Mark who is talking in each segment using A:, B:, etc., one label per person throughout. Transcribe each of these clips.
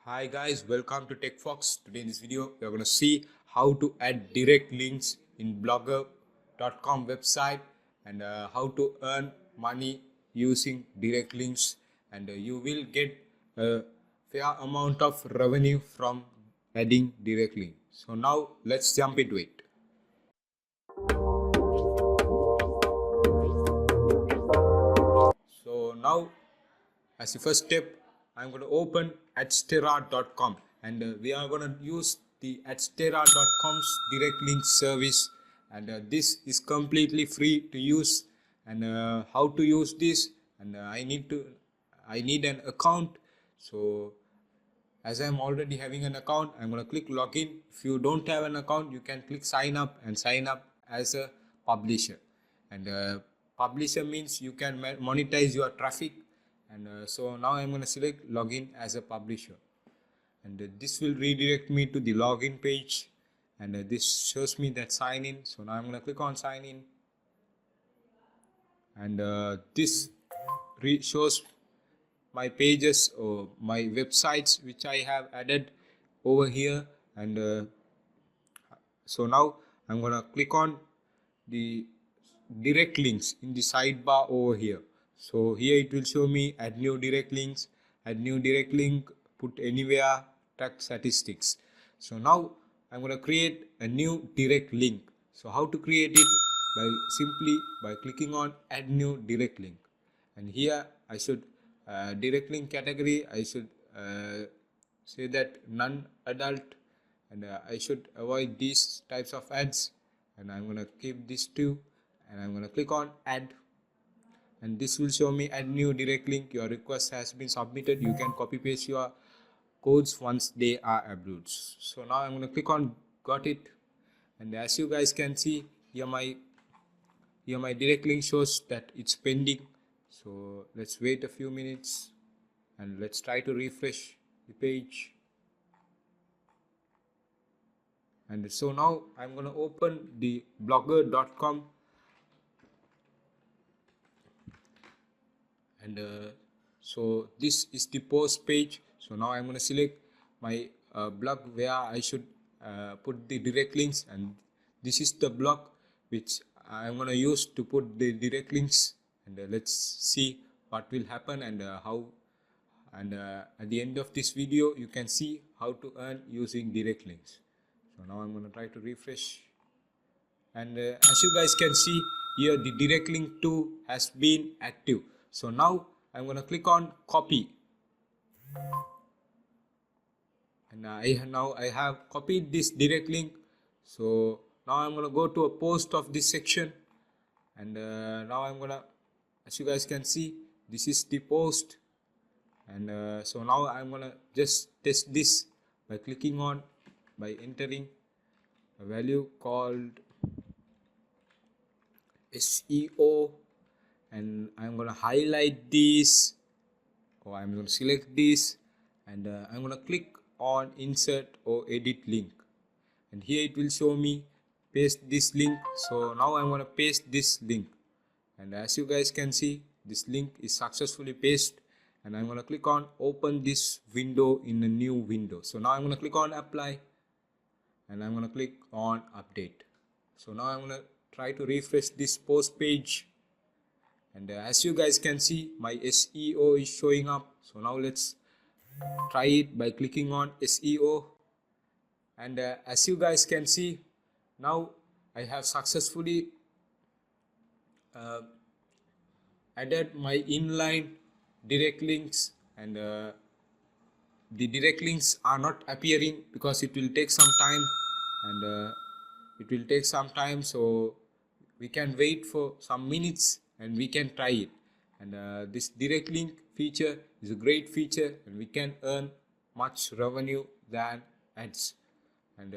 A: Hi guys, welcome to TechFox. Today in this video, we are going to see how to add direct links in blogger.com website and how to earn money using direct links, and you will get a fair amount of revenue from adding direct link. So now let's jump into it. So now, as the first step, I'm going to open adsterra.com, and we are going to use the adsterra.com's direct link service, and this is completely free to use. And how to use this, and I need an account. So as I'm already having an account, I'm going to click login. If you don't have an account, you can click sign up and sign up as a publisher. And publisher means you can monetize your traffic. And so now I'm going to select login as a publisher. And this will redirect me to the login page. And this shows me that sign in. So now I'm going to click on sign in. And this shows my pages or my websites which I have added over here. And so now I'm gonna click on the direct links in the sidebar over here. So here it will show me add new direct links, add new direct link, put anywhere, track statistics. So now I'm gonna create a new direct link. So how to create it? Simply by clicking on add new direct link. And here I should direct link category, I should say that non-adult, and I should avoid these types of ads, and I'm gonna keep these two, and I'm gonna click on add, and this will show me add new direct link. Your request has been submitted. You can copy paste your codes once they are approved. So now I'm gonna click on got it, and as you guys can see here, my direct link shows that it's pending. So let's wait a few minutes and let's try to refresh the page. And so now I'm going to open the blogger.com, and so this is the post page. So now I'm going to select my blog where I should put the direct links, and this is the blog which I'm going to use to put the direct links. And let's see what will happen, and how, and at the end of this video you can see how to earn using direct links. So now I'm going to try to refresh, and as you guys can see here, the direct link 2 has been active. So now I'm going to click on copy, and now I have copied this direct link. So now I'm going to go to a post of this section, and now I'm going to, as you guys can see, this is the post. And so now I'm going to just test this by entering a value called SEO, and I'm going to highlight this, or I'm going to select this, and I'm going to click on insert or edit link, and here it will show me paste this link. So now I'm going to paste this link, and as you guys can see, this link is successfully pasted, and I'm going to click on open this window in a new window. So now I'm going to click on apply, and I'm going to click on update. So now I'm going to try to refresh this post page, and as you guys can see, my SEO is showing up. So now let's try it by clicking on SEO, and as you guys can see, now I have successfully added my inline direct links, and the direct links are not appearing because it will take some time, and so we can wait for some minutes and we can try it. And this direct link feature is a great feature, and we can earn much revenue than ads. And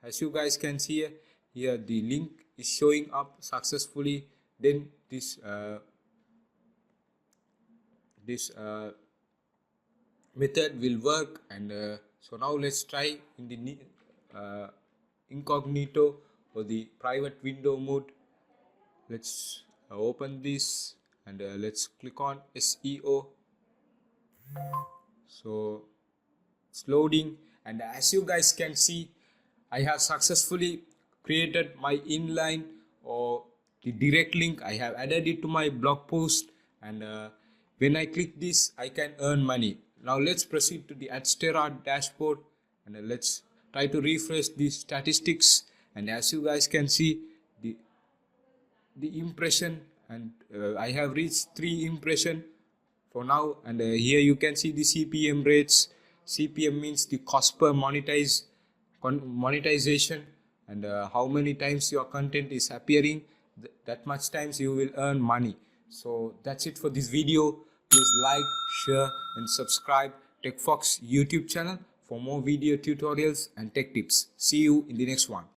A: as you guys can see here, the link is showing up successfully. Then this method will work. And so now let's try in the incognito or the private window mode. Let's open this, and let's click on SEO. So it's loading, and as you guys can see, I have successfully created my inline or the direct link. I have added it to my blog post, and when I click this, I can earn money. Now let's proceed to the Adsterra dashboard, and let's try to refresh the statistics. And as you guys can see, the impression, and I have reached 3 impression for now. And here you can see the CPM rates. CPM means the cost per monetization, and how many times your content is appearing, that much times you will earn money. So that's it for this video. Please like, share and subscribe TechFox YouTube channel for more video tutorials and tech tips. See you in the next one.